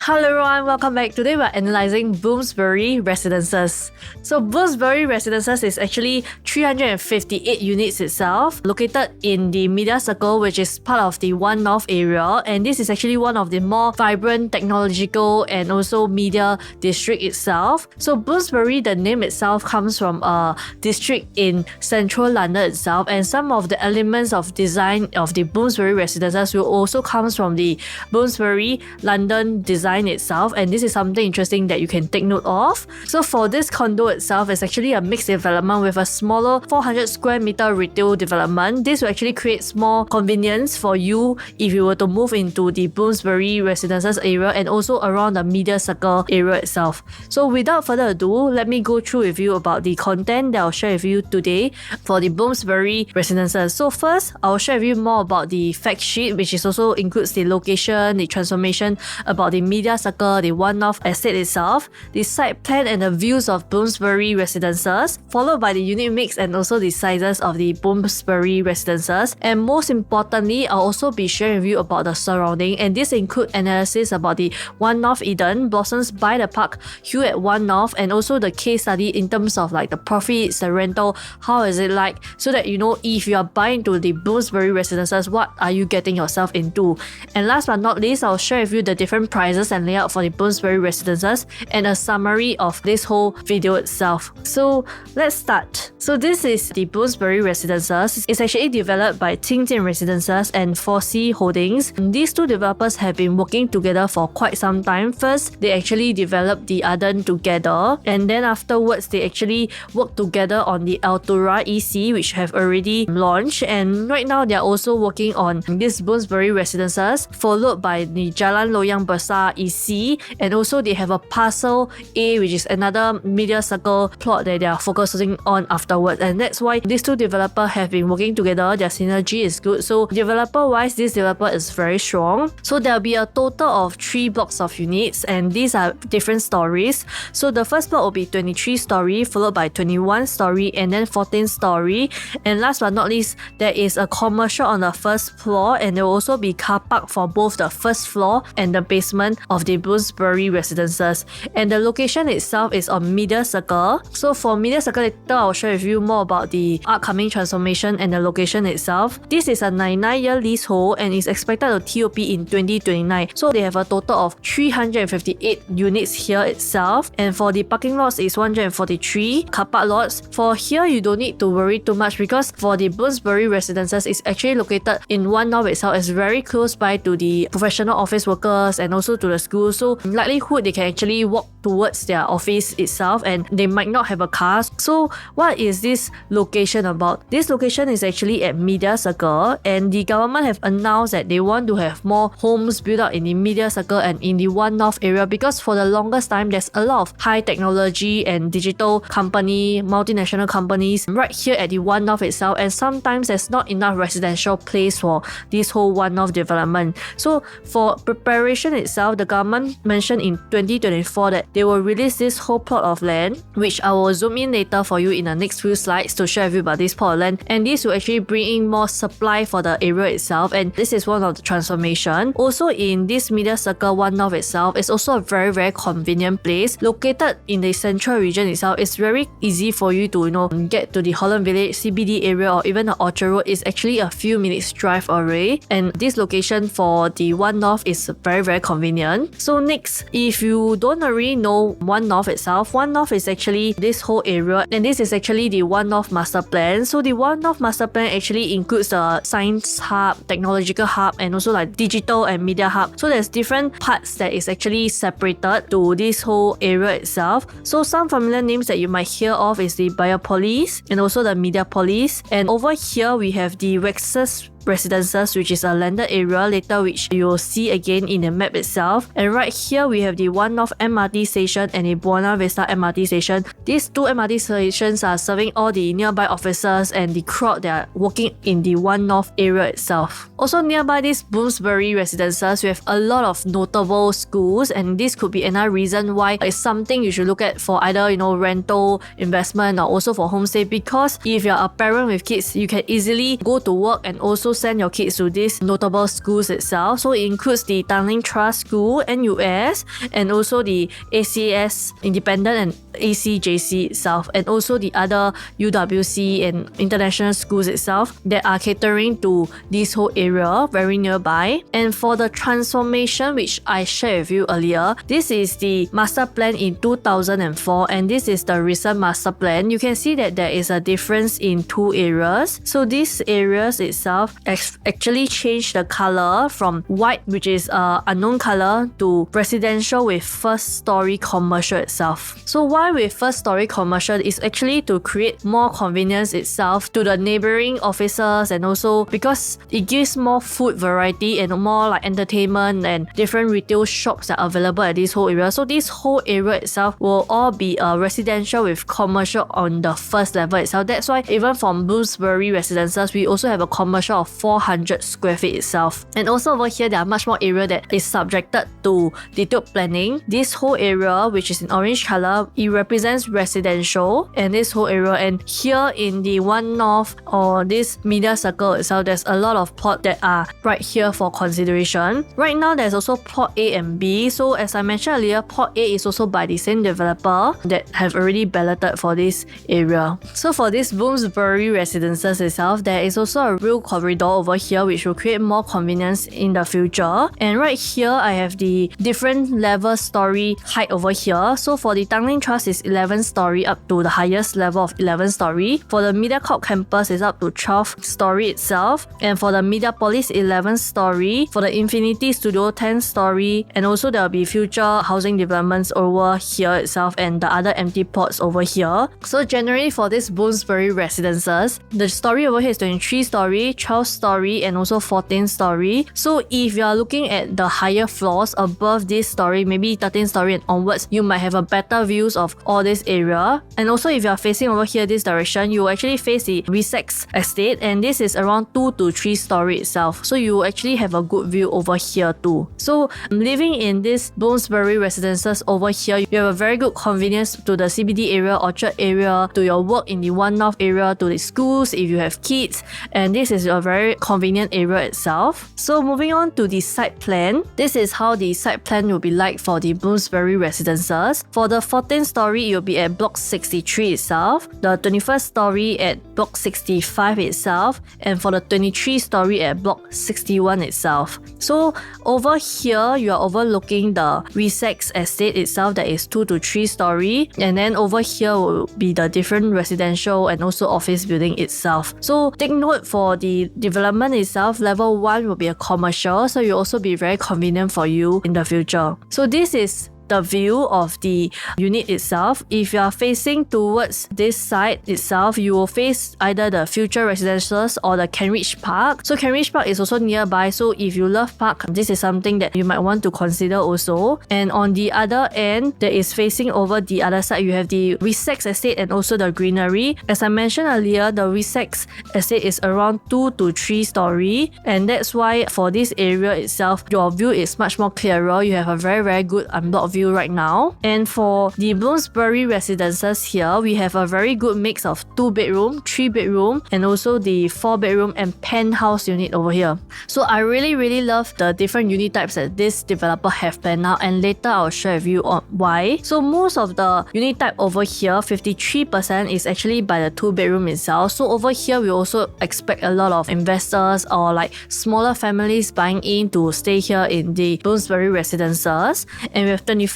Hello everyone, welcome back. Today we're analysing Bloomsbury Residences. So Bloomsbury Residences is actually 358 units itself, located in the Media Circle, which is part of the One North area, and this is actually one of the more vibrant technological and also media district itself. So Bloomsbury, the name itself comes from a district in central London itself, and some of the elements of design of the Bloomsbury Residences will also comes from the Bloomsbury London design itself, and this is something interesting that you can take note of. So for this condo itself, it's actually a mixed development with a smaller 400 square meter retail development. This will actually create more convenience for you if you were to move into the Bloomsbury Residences area and also around the Media Circle area itself. So without further ado, let me go through with you about the content that I'll share with you today for the Bloomsbury Residences. So first, I'll share with you more about the fact sheet, which is also includes the location, the transformation about the Media Circle, the One North estate itself, the site plan and the views of Bloomsbury Residences, followed by the unit mix and also the sizes of the Bloomsbury Residences. And most importantly, I'll also be sharing with you about the surrounding, and this include analysis about the One North Eden, Blossoms by the Park, Hue at One North, and also the case study in terms of like the profits, the rental, how is it like, so that you know if you are buying to the Bloomsbury Residences, what are you getting yourself into. And last but not least, I'll share with you the different prices and layout for the Bloomsbury Residences and a summary of this whole video itself. So let's start. So this is the Bloomsbury Residences. It's actually developed by Tingjian Residences and 4C Holdings. These two developers have been working together for quite some time. First, they actually developed the Arden together, and then afterwards they actually worked together on the Altura EC, which have already launched, and right now they are also working on this Bloomsbury Residences, followed by the Jalan Loyang Besar EC, and also they have a Parcel A, which is another Media Circle plot that they are focusing on afterwards, and that's why these two developers have been working together. Their synergy is good. So developer wise, this developer is very strong. So there'll be a total of 3 blocks of units, and these are different stories. So the first block will be 23 story, followed by 21 story, and then 14 story, and last but not least, there is a commercial on the first floor, and there will also be car park for both the first floor and the basement of the Bloomsbury Residences. And the location itself is on Media Circle. So for Media Circle, later I'll share with you more about the upcoming transformation and the location itself. This is a 99-year leasehold and is expected to TOP in 2029. So they have a total of 358 units here itself, and for the parking lots is 143 car park lots. For here, you don't need to worry too much because for the Bloomsbury Residences is actually located in One North itself. It's very close by to the professional office workers and also to the school, so likelihood they can actually walk towards their office itself, and they might not have a car. So what is this location about? This location is actually at Media Circle, and the government have announced that they want to have more homes built out in the Media Circle and in the One North area, because for the longest time there's a lot of high technology and digital company, multinational companies right here at the One North itself, and sometimes there's not enough residential place for this whole One North development. So for preparation itself, the government mentioned in 2024 that they will release this whole plot of land, which I will zoom in later for you in the next few slides to share with you about this plot of land, and this will actually bring in more supply for the area itself, and this is one of the transformation. Also in this Media Circle One North itself is also a very convenient place located in the central region itself. It's very easy for you to get to the Holland Village CBD area or even the Orchard Road. Is actually a few minutes drive away, and this location for the One North is very convenient. So next, if you don't already know One North itself, One North is actually this whole area, and this is actually the One North Master Plan. So the One North Master Plan actually includes the science hub, technological hub, and also like digital and media hub. So there's different parts that is actually separated to this whole area itself. So some familiar names that you might hear of is the Biopolis and also the Mediapolis, and over here we have the Wexus Residences, which is a landed area later, which you'll see again in the map itself. And right here we have the One North MRT station and the Buona Vista MRT station. These two MRT stations are serving all the nearby officers and the crowd that are working in the One North area itself. Also nearby this Bloomsbury Residences, we have a lot of notable schools, and this could be another reason why it's something you should look at for either rental, investment, or also for homestay, because if you're a parent with kids, you can easily go to work and also also send your kids to these notable schools itself. So it includes the Tanglin Trust School, NUS, and also the ACS Independent and ACJC itself, and also the other UWC and international schools itself that are catering to this whole area very nearby. And for the transformation which I shared with you earlier, this is the master plan in 2004, and this is the recent master plan. You can see that there is a difference in two areas. So these areas itself actually changed the color from white, which is unknown color, to residential with first story commercial itself. So why with first story commercial is actually to create more convenience itself to the neighboring offices, and also because it gives more food variety and more like entertainment and different retail shops that are available at this whole area. So this whole area itself will all be residential with commercial on the first level itself. That's why even from Bloomsbury Residences, we also have a commercial of 400 square feet itself. And also over here, there are much more area that is subjected to detailed planning. This whole area, which is in orange color, it represents residential, and this whole area. And here in the One North or this media circle itself, there's a lot of plot that are right here for consideration. Right now, there's also plot A and B. So as I mentioned earlier, plot A is also by the same developer that have already balloted for this area. So for this Bloomsbury Residences itself, there is also a real corridor over here which will create more convenience in the future. And right here, I have the different level story height over here. So for the Tanglin Trust is 11 story up to the highest level of 11 story. For the MediaCorp campus is up to 12 story itself. And for the Mediapolis 11 story. For the Infinity Studio 10 story. And also there will be future housing developments over here itself and the other empty plots over here. So generally for this Bloomsbury Residences, the story over here is 23 story, 12 story, and also 14 story. So if you are looking at the higher floors above this story, maybe 13 story and onwards, you might have a better views of all this area. And also if you are facing over here this direction, you will actually face the Wessex estate, and this is around 2 to 3 story itself. So you will actually have a good view over here too. So living in this Bloomsbury Residences over here, you have a very good convenience to the CBD area, Orchard area, to your work in the One North area, to the schools if you have kids, and this is a very convenient area itself. So moving on to the site plan, this is how the site plan will be like for the Bloomsbury Residences. For the 14th story, it will be at block 63 itself, the 21st story at block 65 itself, and for the 23 story at block 61 itself. So over here, you are overlooking the Wessex estate itself that is 2 to 3 story, and then over here will be the different residential and also office building itself. So take note for the development itself, level 1 will be a commercial, so it will also be very convenient for you in the future. So this is the view of the unit itself. If you are facing towards this side itself, you will face either the future residences or the Kenridge Park. So Kenridge Park is also nearby, so if you love park, this is something that you might want to consider also. And on the other end, that is facing over the other side, you have the Wessex estate and also the greenery. As I mentioned earlier, the Wessex estate is around 2 to 3 story, and that's why for this area itself, your view is much more clearer. You have a very good unblocked view right now. And for the Bloomsbury Residences here, we have a very good mix of 2-bedroom, 3-bedroom, and also the 4-bedroom and penthouse unit over here. So I really love the different unit types that this developer have planned out, and later I'll share with you on why. So most of the unit type over here, 53% is actually by the 2-bedroom itself. So over here, we also expect a lot of investors or like smaller families buying in to stay here in the Bloomsbury Residences. And we have 25%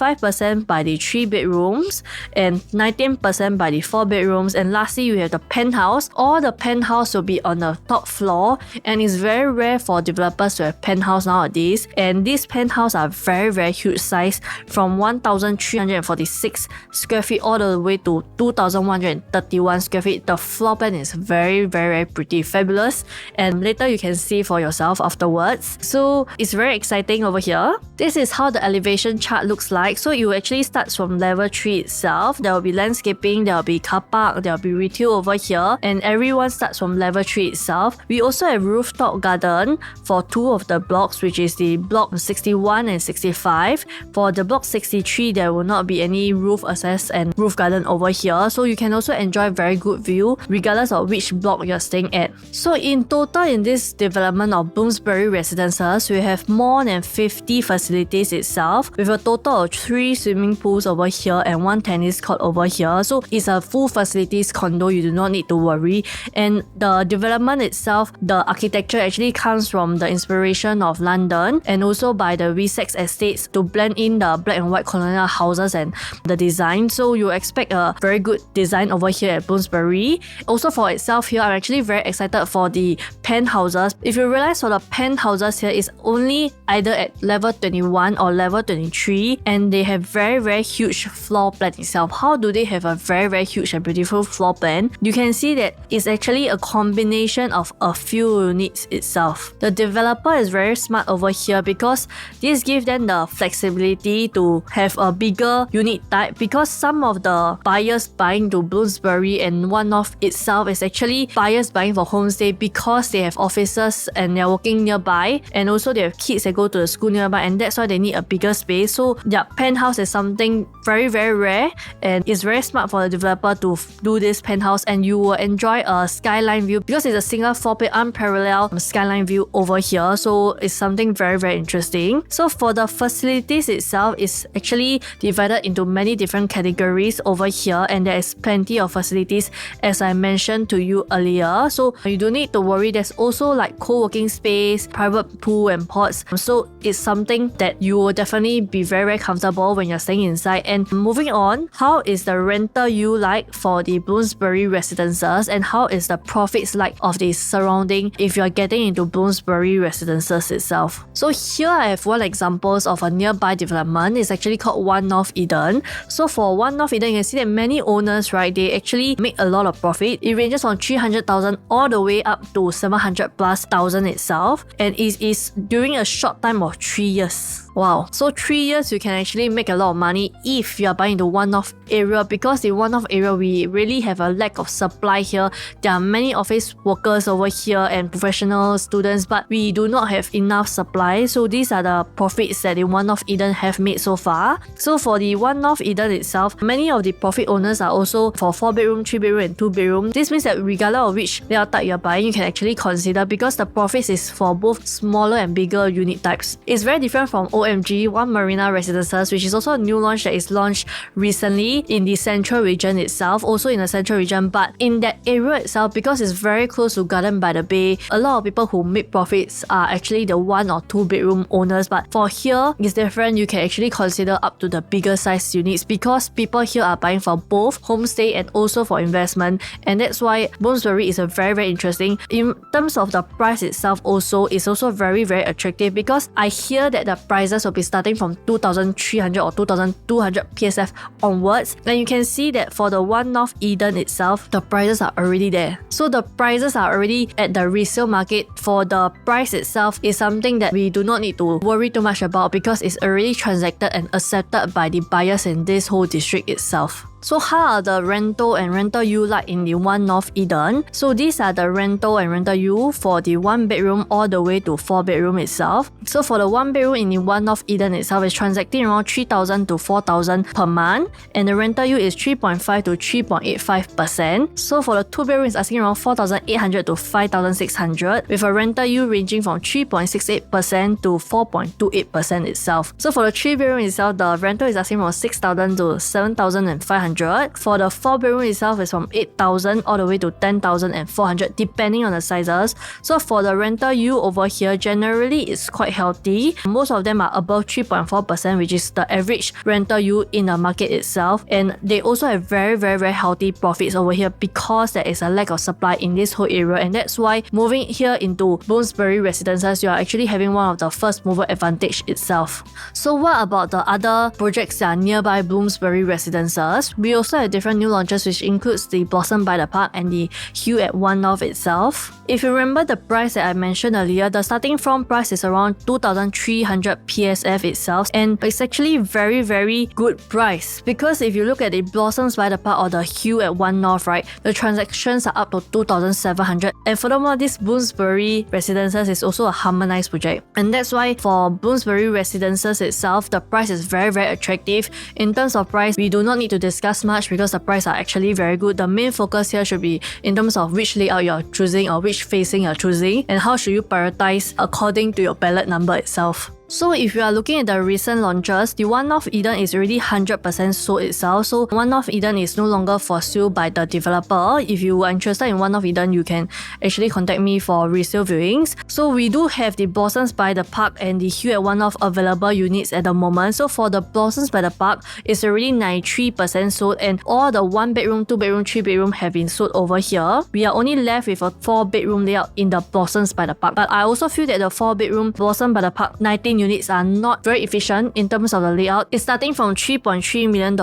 by the 3-bedrooms and 19% by the 4-bedrooms. And lastly, you have the penthouse. All the penthouse will be on the top floor, and it's very rare for developers to have penthouse nowadays. And these penthouse are very huge size, from 1,346 square feet all the way to 2,131 square feet. The floor plan is very pretty, fabulous, and later you can see for yourself afterwards. So it's very exciting over here. This is how the elevation chart looks like. like. So it will actually starts from level 3 itself. There will be landscaping, there will be car park, there will be retail over here, and everyone starts from level 3 itself. We also have rooftop garden for 2 of the blocks, which is the block 61 and 65. For the block 63, there will not be any roof access and roof garden over here, so you can also enjoy very good view regardless of which block you're staying at. So in total, in this development of Bloomsbury Residences, we have more than 50 facilities itself, with a total of 3 swimming pools over here and 1 tennis court over here. So it's a full facilities condo, you do not need to worry. And the development itself, the architecture actually comes from the inspiration of London and also by the Wessex estates to blend in the black and white colonial houses and the design. So you expect a very good design over here at Bloomsbury. Also for itself here, I'm actually very excited for the penthouses. If you realize, for the penthouses here is only either at level 21 or level 23, and they have very huge floor plan itself. How do they have a very huge and beautiful floor plan? You can see that it's actually a combination of a few units itself. The developer is very smart over here because this gives them the flexibility to have a bigger unit type, because some of the buyers buying to Bloomsbury and One North itself is actually buyers buying for homestay because they have offices and they're working nearby, and also they have kids that go to the school nearby, and that's why they need a bigger space. So their penthouse is something very rare, and it's very smart for the developer to do this penthouse, and you will enjoy a skyline view because it's a single floor plate unparalleled skyline view over here. So it's something very interesting. So for the facilities itself, is actually divided into many different categories over here, and there is plenty of facilities as I mentioned to you earlier. So you don't need to worry. There's also like co-working space, private pool and pods. So it's something that you will definitely be very comfortable when you're staying inside. And moving on, how is the rental yield like for the Bloomsbury Residences, and how is the profits like of the surrounding if you're getting into Bloomsbury Residences itself? So here I have one examples of a nearby development. It's actually called One North Eden. So for One North Eden, you can see that many owners, right, they actually make a lot of profit. It ranges from 300,000 all the way up to 700 plus thousand itself, and it is during a short time of 3 years. Wow. So 3 years you can actually make a lot of money if you are buying the One North area, because the One North area we really have a lack of supply here. There are many office workers over here and professional students, but we do not have enough supply. So these are the profits that the One North Eden have made so far. So for the One North Eden itself, many of the profit owners are also for 4 bedroom, 3 bedroom and 2 bedroom. This means that regardless of which layout type you're buying, you can actually consider, because the profits is for both smaller and bigger unit types. It's very different from OMG One Marina Residences, which is also a new launch that is launched recently in the central region itself, also in the central region, but in that area itself, because it's very close to Garden by the Bay, a lot of people who make profits are actually the 1 or 2 bedroom owners. But for here, it's different. You can actually consider up to the bigger size units, because people here are buying for both homestay and also for investment, and that's why Bloomsbury is a very interesting. In terms of the price itself also, it's also very attractive, because I hear that the prices will be starting from 2,300 or 2,200 PSF onwards, and you can see that for the One North Eden itself, the prices are already there. So the prices are already at the resale market. For the price itself is something that we do not need to worry too much about, because it's already transacted and accepted by the buyers in this whole district itself. So how are the rental and rental yield like in the One North Eden? So these are the rental and rental yield for the 1 bedroom all the way to 4 bedroom itself. So for the 1 bedroom in the One North Eden itself is transacting around 3,000 to 4,000 per month, and the rental yield is 3.5 to 3.85%. So for the 2 bedroom is asking around 4,800 to 5,600, with a rental yield ranging from 3.68% to 4.28% itself. So for the 3 bedroom itself, the rental is asking from 6,000 to 7,500. For the 4 bedroom itself is from 8,000 all the way to 10,400 depending on the sizes. So for the rental yield over here, generally it's quite healthy. Most of them are above 3.4%, which is the average rental yield in the market itself, and they also have very healthy profits over here, because there is a lack of supply in this whole area, and that's why moving here into Bloomsbury Residences, you are actually having one of the first mover advantage itself. So what about the other projects that are nearby Bloomsbury Residences? We also have different new launches, which includes the Blossom by the Park and the Hue at One North itself. If you remember the price that I mentioned earlier, the starting from price is around 2,300 PSF itself, and it's actually very good price, because if you look at the Blossoms by the Park or the Hue at One North, right, the transactions are up to 2,700. And furthermore, this Bloomsbury Residences is also a harmonized project, and that's why for Bloomsbury Residences itself, the price is very attractive. In terms of price, we do not need to discuss much because the price are actually very good. The main focus here should be in terms of which layout you're choosing or which facing you're choosing, and how should you prioritize according to your ballot number itself. So if you are looking at the recent launches, the One North Eden is already 100% sold itself. So One North Eden is no longer for sale by the developer. If you are interested in One North Eden, you can actually contact me for resale viewings. So we do have the Blossoms by the Park and the Hue at One North available units at the moment. So for the Blossoms by the Park, it's already 93% sold, and all the 1 bedroom, 2 bedroom, 3 bedroom have been sold over here. We are only left with a 4 bedroom layout in the Blossoms by the Park. But I also feel that the 4 bedroom Blossom by the Park 19 units are not very efficient in terms of the layout. It's starting from $3.3 million,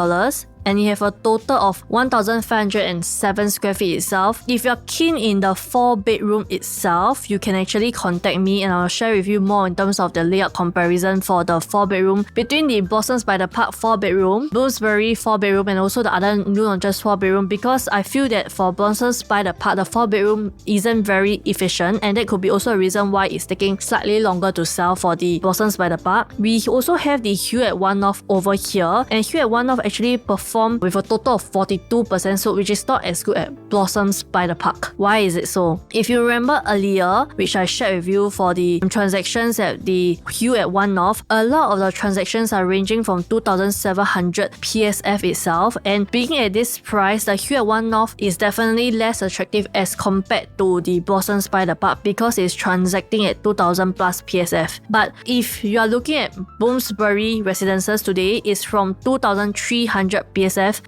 and you have a total of 1,507 square feet itself. If you're keen in the 4 bedroom itself, you can actually contact me and I'll share with you more in terms of the layout comparison for the 4 bedroom between the Blossoms by the Park 4 bedroom, Bloomsbury 4 bedroom, and also the other new launches 4 bedroom, because I feel that for Blossoms by the Park, the 4 bedroom isn't very efficient, and that could be also a reason why it's taking slightly longer to sell for the Blossoms by the Park. We also have the Hue at One North over here, and Hue at One North actually performed with a total of 42% sold, which is not as good as Blossoms by the Park. Why is it so? If you remember earlier, which I shared with you for the transactions at the Hue at One North, a lot of the transactions are ranging from 2,700 PSF itself, and being at this price, the Hue at One North is definitely less attractive as compared to the Blossoms by the Park because it's transacting at 2,000 plus PSF. But if you are looking at Bloomsbury Residences today, it's from 2,300 PSF.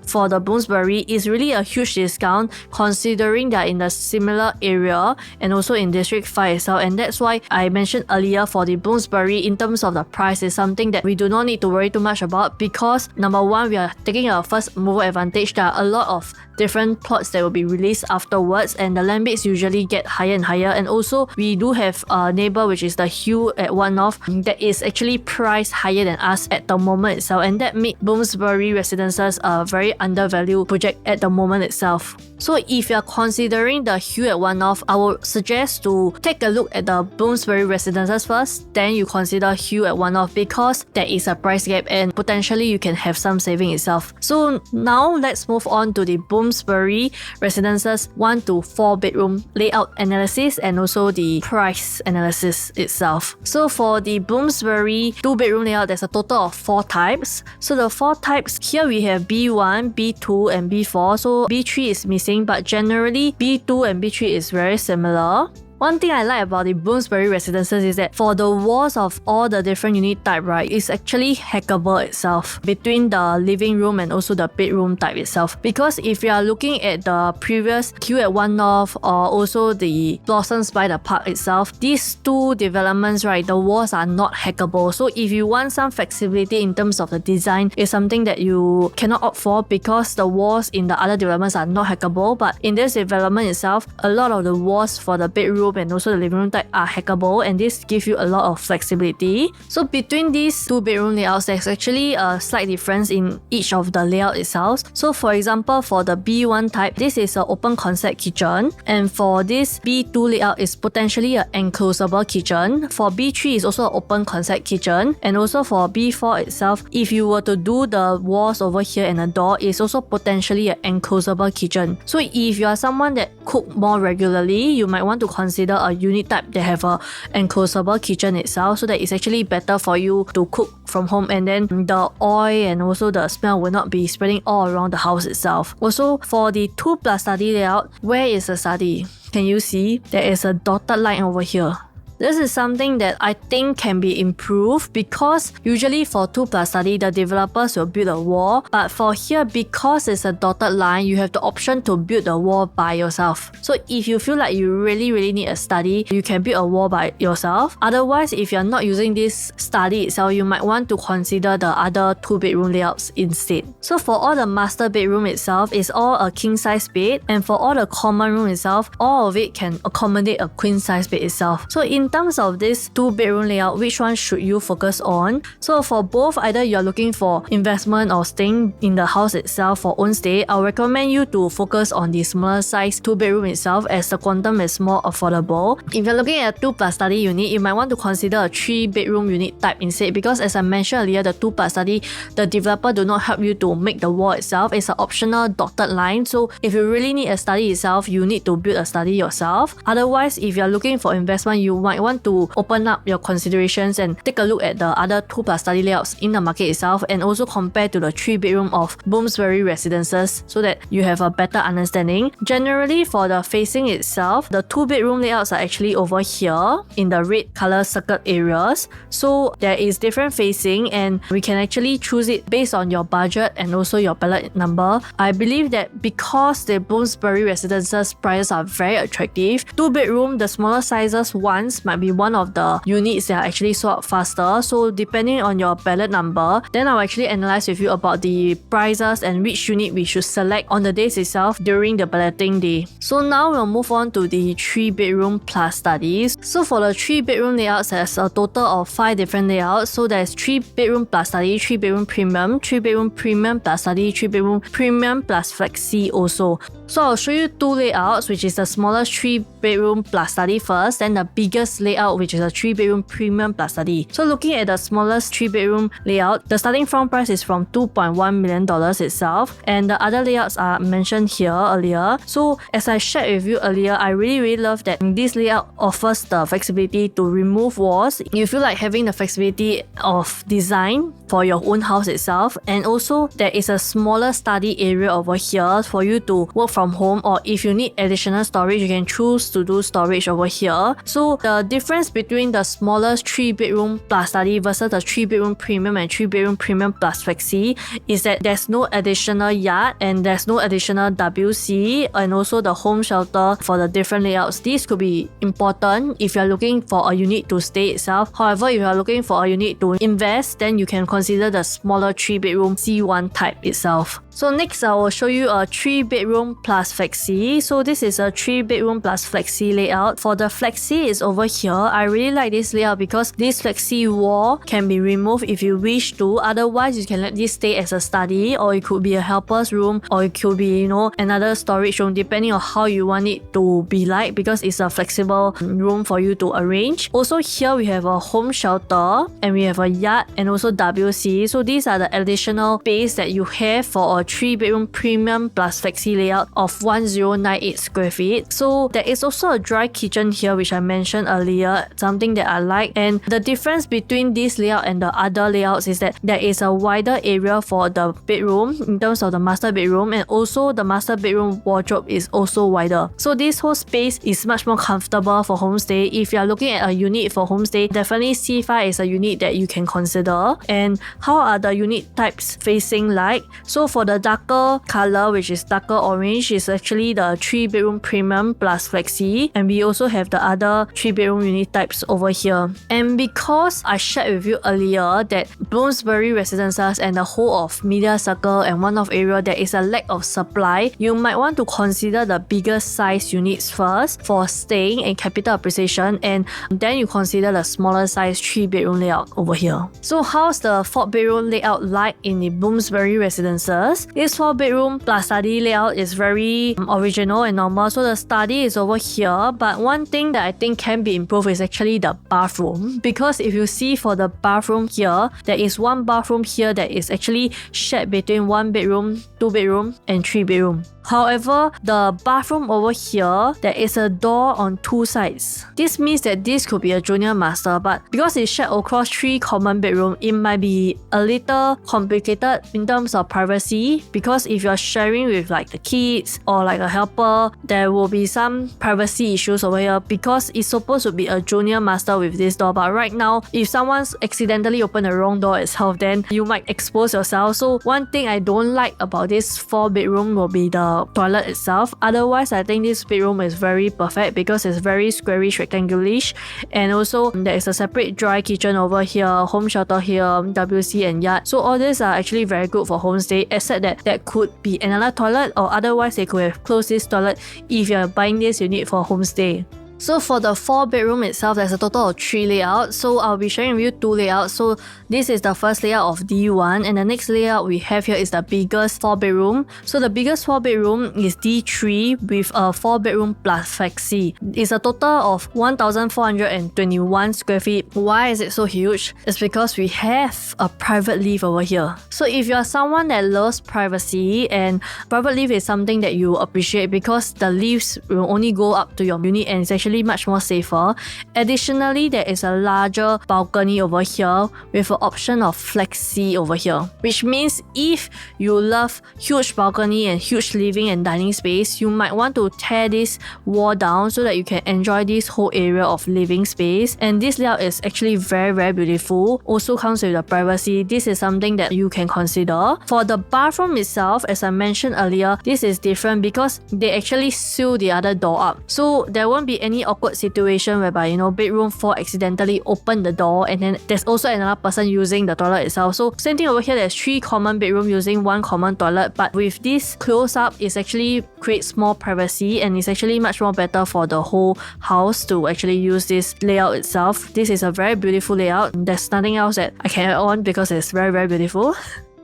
For the Bloomsbury, is really a huge discount considering they're in a similar area and also in District 5 itself, and that's why I mentioned earlier for the Bloomsbury, in terms of the price, is something that we do not need to worry too much about, because number one, we are taking a first mover advantage. There are a lot of different plots that will be released afterwards, and the land bids usually get higher and higher. And also we do have a neighbor, which is the Hue at One North, that is actually priced higher than us at the moment itself, and that made Bloomsbury Residences a very undervalued project at the moment itself. So if you're considering the Hue at One North, I would suggest to take a look at the Bloomsbury Residences first, then you consider Hue at One North, because there is a price gap and potentially you can have some saving itself. So now let's move on to the Bloomsbury Residences 1 to 4 bedroom layout analysis and also the price analysis itself. So for the Bloomsbury 2 bedroom layout, there's a total of 4 types. So the 4 types here, we have B1, B2 and B4. So B3 is missing, but generally B2 and B3 is very similar. One thing I like about the Bloomsbury Residences is that for the walls of all the different unit type, right, it's actually hackable itself between the living room and also the bedroom type itself. Because if you are looking at the previous Hue at One North or also the Blossoms by the Park itself, these two developments, right, the walls are not hackable. So if you want some flexibility in terms of the design, it's something that you cannot opt for, because the walls in the other developments are not hackable. But in this development itself, a lot of the walls for the bedroom and also the living room type are hackable, and this gives you a lot of flexibility. So between these 2 bedroom layouts, there's actually a slight difference in each of the layout itself. So for example, for the B1 type, this is an open concept kitchen, and for this B2 layout is potentially an enclosable kitchen. For B3 is also an open concept kitchen, and also for B4 itself, if you were to do the walls over here and a door, it's also potentially an enclosable kitchen. So if you are someone that cook more regularly, you might want to consider a unit type that have a enclosable kitchen itself, so that it's actually better for you to cook from home, and then the oil and also the smell will not be spreading all around the house itself. Also for the 2+ study layout, where is the study? Can you see there is a dotted line over here? This is something that I think can be improved because usually for 2+ study, the developers will build a wall, but for here, because it's a dotted line, you have the option to build a wall by yourself. So if you feel like you really need a study, you can build a wall by yourself. Otherwise, if you're not using this study itself, you might want to consider the other 2-bedroom layouts instead. So for all the master bedroom itself, it's all a king size bed, and for all the common room itself, all of it can accommodate a queen size bed itself. So in terms of this 2-bedroom layout, which one should you focus on? So for both, either you're looking for investment or staying in the house itself for own stay, I'll recommend you to focus on the smaller size 2-bedroom itself as the quantum is more affordable. If you're looking at a 2+ study unit, you might want to consider a 3-bedroom unit type instead, because as I mentioned earlier, the 2+ study, the developer do not help you to make the wall itself. It's an optional dotted line. So if you really need a study itself, you need to build a study yourself. Otherwise, if you're looking for investment, you might want to open up your considerations and take a look at the other 2+ study layouts in the market itself, and also compare to the 3-bedroom of Bloomsbury Residences so that you have a better understanding. Generally, for the facing itself, the 2-bedroom layouts are actually over here in the red color circled areas. So there is different facing, and we can actually choose it based on your budget and also your ballot number. I believe that because the Bloomsbury Residences prices are very attractive, 2-bedroom, the smaller sizes ones might be one of the units that are actually sold out faster. So depending on your ballot number, then I'll actually analyze with you about the prices and which unit we should select on the days itself during the balloting day. So now we'll move on to the 3-bedroom plus studies. So for the 3-bedroom layouts, there's a total of 5 different layouts. So there's 3-bedroom plus study, 3-bedroom premium, 3-bedroom premium plus study, 3-bedroom premium plus flexi also. So I'll show you 2 layouts, which is the smallest 3-bedroom plus study first, then the biggest layout, which is a 3-bedroom premium plus study. So looking at the smallest 3-bedroom layout, the starting front price is from $2.1 million itself, and the other layouts are mentioned here earlier. So as I shared with you earlier, I really love that this layout offers the flexibility to remove walls. You feel like having the flexibility of design for your own house itself, and also there is a smaller study area over here for you to work from home, or if you need additional storage, you can choose to do storage over here. So the difference between the smallest 3-bedroom plus study versus the 3-bedroom premium and 3-bedroom premium plus flexi is that there's no additional yard and there's no additional WC, and also the home shelter for the different layouts. These could be important if you're looking for a unit to stay itself. However, if you're looking for a unit to invest, then you can consider the smaller 3-bedroom C1 type itself. So next, I will show you a 3-bedroom plus flexi. So this is a 3-bedroom plus flexi layout. For the flexi is over here. I really like this layout because this flexi wall can be removed if you wish to. Otherwise, you can let this stay as a study, or it could be a helper's room, or it could be, another storage room, depending on how you want it to be like, because it's a flexible room for you to arrange. Also here we have a home shelter, and we have a yard and also WC. So these are the additional space that you have for a 3-bedroom premium plus flexi layout of 1098 square feet. So there is also a dry kitchen here, which I mentioned earlier, something that I like. And the difference between this layout and the other layouts is that there is a wider area for the bedroom in terms of the master bedroom, and also the master bedroom wardrobe is also wider. So this whole space is much more comfortable for homestay. If you are looking at a unit for homestay, definitely C5 is a unit that you can consider. And how are the unit types facing like? So for the darker color, which is darker orange, is actually the 3-bedroom premium plus flexi, and we also have the other 3-bedroom unit types over here. And because I shared with you earlier that Bloomsbury Residences and the whole of Media Circle and one of area there is a lack of supply, you might want to consider the bigger size units first for staying and capital appreciation, and then you consider the smaller size 3-bedroom layout over here. So how's the 4-bedroom layout like in the Bloomsbury Residences? This 4-bedroom plus study layout is very original and normal. So the study is over here, but one thing that I think can be improved is actually the bathroom, because if you see for the bathroom here, there is one bathroom here that is actually shared between 1-bedroom, 2-bedroom and 3-bedroom. However, the bathroom over here, there is a door on 2 sides. This means that this could be a junior master, but because it's shared across 3 common bedrooms, it might be a little complicated in terms of privacy privacy, because if you're sharing with like the kids or like a helper, there will be some privacy issues over here because it's supposed to be a junior master with this door. But right now, if someone's accidentally opened the wrong door itself, then you might expose yourself. So one thing I don't like about this 4-bedroom will be the toilet itself. Otherwise, I think this bedroom is very perfect because it's very squarish, rectangular-ish, and also there is a separate dry kitchen over here, home shelter here, WC and yard. So all these are actually very good for homestay, except that there could be another toilet, or otherwise they could have closed this toilet if you're buying this unit for homestay. So for the 4-bedroom itself, there's a total of 3 layouts. So I'll be sharing with you 2 layouts. So this is the first layout of D1, and the next layout we have here is the biggest 4-bedroom. So the biggest 4-bedroom is D3 with a 4-bedroom plus flexi. It's a total of 1,421 square feet. Why is it so huge? It's because we have a private lift over here. So if you're someone that loves privacy, and private lift is something that you appreciate because the lifts will only go up to your unit and it's actually much more safer. Additionally, there is a larger balcony over here with an option of flexi over here, which means if you love huge balcony and huge living and dining space, you might want to tear this wall down so that you can enjoy this whole area of living space. And this layout is actually very beautiful. Also comes with the privacy. This is something that you can consider. For the bathroom itself, as I mentioned earlier, this is different because they actually seal the other door up, so there won't be any awkward situation whereby, you know, bedroom 4 accidentally open the door and then there's also another person using the toilet itself. So same thing over here, there's 3 common bedroom using 1 common toilet, but with this close up, it actually creates more privacy and it's actually much more better for the whole house to actually use this layout itself. This is a very beautiful layout. There's nothing else that I can add on because it's very beautiful.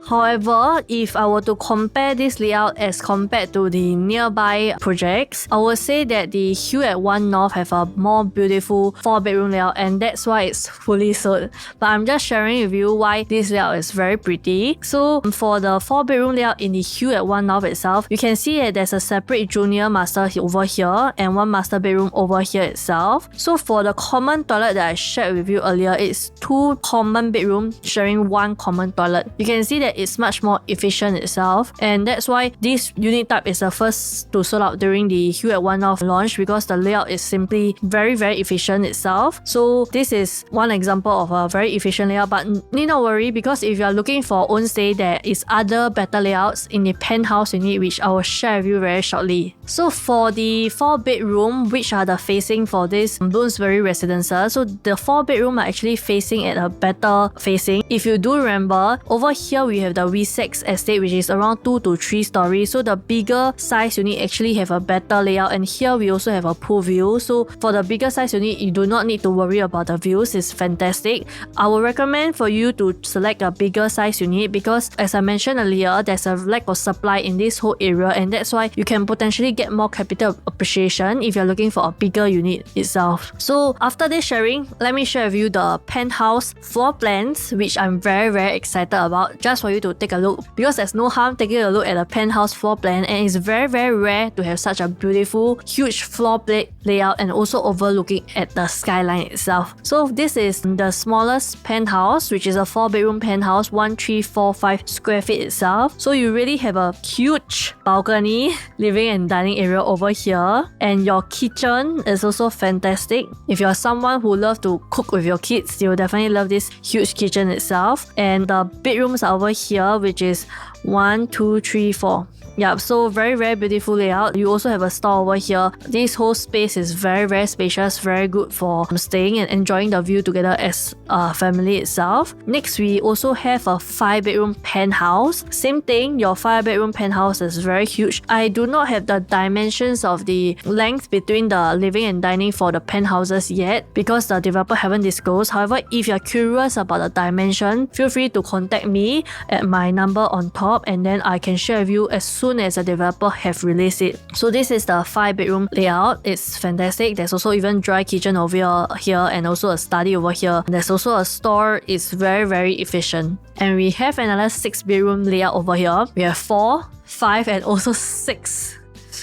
However, if I were to compare this layout as compared to the nearby projects, I would say that the Hill at 1 North have a more beautiful 4-bedroom layout, and that's why it's fully sold. But I'm just sharing with you why this layout is very pretty. So for the 4-bedroom layout in the Hill at 1 North itself, you can see that there's a separate junior master over here and 1 master bedroom over here itself. So for the common toilet that I shared with you earlier, it's 2 common bedrooms sharing 1 common toilet. You can see that it's much more efficient itself, and that's why this unit type is the first to sold out during the Hill at 1 North launch, because the layout is simply very efficient itself. So this is one example of a very efficient layout, but need not worry, because if you are looking for own stay, there is other better layouts in the penthouse unit which I will share with you very shortly. So for the 4-bedroom, which are the facing for this Bloomsbury Residences, so the 4-bedroom are actually facing at a better facing. If you do remember, over here we have the V6 estate, which is around 2 to 3 stories. So the bigger size unit actually have a better layout, and here we also have a pool view. So for the bigger size unit, you do not need to worry about the views. It's fantastic. I would recommend for you to select a bigger size unit because, as I mentioned earlier, there's a lack of supply in this whole area, and that's why you can potentially get more capital appreciation if you're looking for a bigger unit itself. So after this sharing, let me share with you the penthouse floor plans, which I'm very excited about, just for you to take a look, because there's no harm taking a look at a penthouse floor plan, and it's very rare to have such a beautiful huge floor plate layout and also overlooking at the skyline itself. So this is the smallest penthouse, which is a 4-bedroom penthouse, 1345 square feet itself. So you really have a huge balcony, living and dining area over here, and your kitchen is also fantastic. If you're someone who loves to cook with your kids, you'll definitely love this huge kitchen itself. And the bedrooms are over here, which is 1, 2, 3, 4. Yeah, so very beautiful layout. You also have a store over here. This whole space is very spacious, very good for staying and enjoying the view together as a family itself. Next, we also have a 5-bedroom penthouse. Same thing, your 5-bedroom penthouse is very huge. I do not have the dimensions of the length between the living and dining for the penthouses yet because the developer haven't disclosed. However, if you're curious about the dimension, feel free to contact me at my number on top, and then I can share with you as soon as the developer have released it. So this is the 5-bedroom layout. It's fantastic. There's also even dry kitchen over here and also a study over here. There's also a store. It's very efficient. And we have another 6-bedroom layout over here. We have 4, 5 and also 6.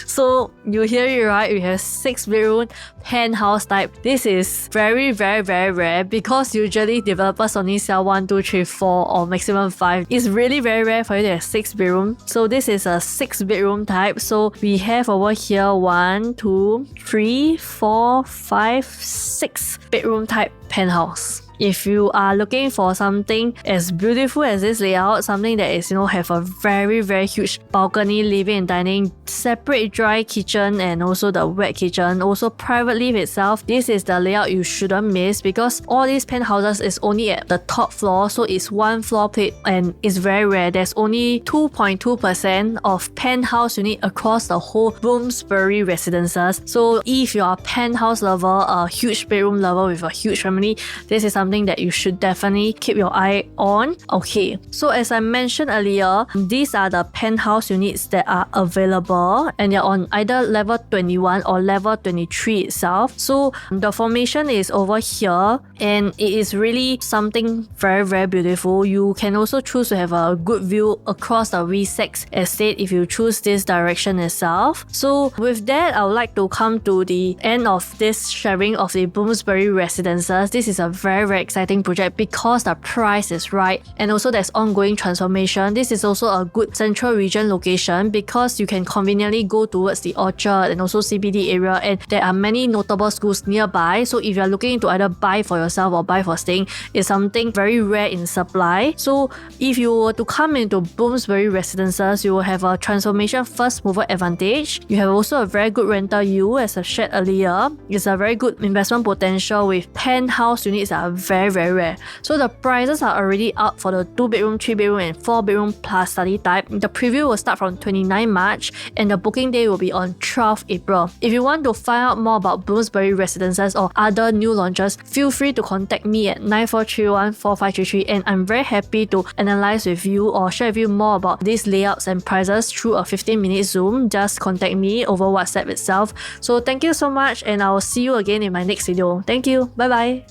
So you hear it right, we have 6 bedroom penthouse type. This is very rare because usually developers only sell 1, 2, 3, 4 or maximum 5. It's really very rare for you to have 6 bedroom. So this is a 6 bedroom type. So we have over here 1, 2, 3, 4, 5, 6 bedroom type penthouse. If you are looking for something as beautiful as this layout, something that is, have a very huge balcony, living and dining, separate dry kitchen and also the wet kitchen, also private lift itself, this is the layout you shouldn't miss because all these penthouses is only at the top floor, so it's one floor plate and it's very rare. There's only 2.2% of penthouse unit across the whole Bloomsbury Residences. So if you're a penthouse lover, a huge bedroom lover with a huge family, this is something that you should definitely keep your eye on. Okay, so as I mentioned earlier, these are the penthouse units that are available and they're on either level 21 or level 23 itself. So the formation is over here and it is really something very beautiful. You can also choose to have a good view across the V6 estate if you choose this direction itself. So with that, I would like to come to the end of this sharing of the Bloomsbury Residences. This is a very exciting project because the price is right and also there's ongoing transformation. This is also a good central region location because you can conveniently go towards the Orchard and also CBD area, and there are many notable schools nearby. So if you're looking to either buy for yourself or buy for staying, it's something very rare in supply. So if you were to come into Bloomsbury Residences, you will have a transformation first mover advantage. You have also a very good rental yield, as I shared earlier. It's a very good investment potential with penthouse units that are very rare. So the prices are already out for the 2 bedroom, 3 bedroom and 4 bedroom plus study type. The preview will start from 29 March and the booking day will be on 12 April. If you want to find out more about Bloomsbury Residences or other new launches, feel free to contact me at 94314533 and I'm very happy to analyze with you or share with you more about these layouts and prices through a 15-minute Zoom. Just contact me over WhatsApp itself. So thank you so much and I will see you again in my next video. Thank you. Bye bye.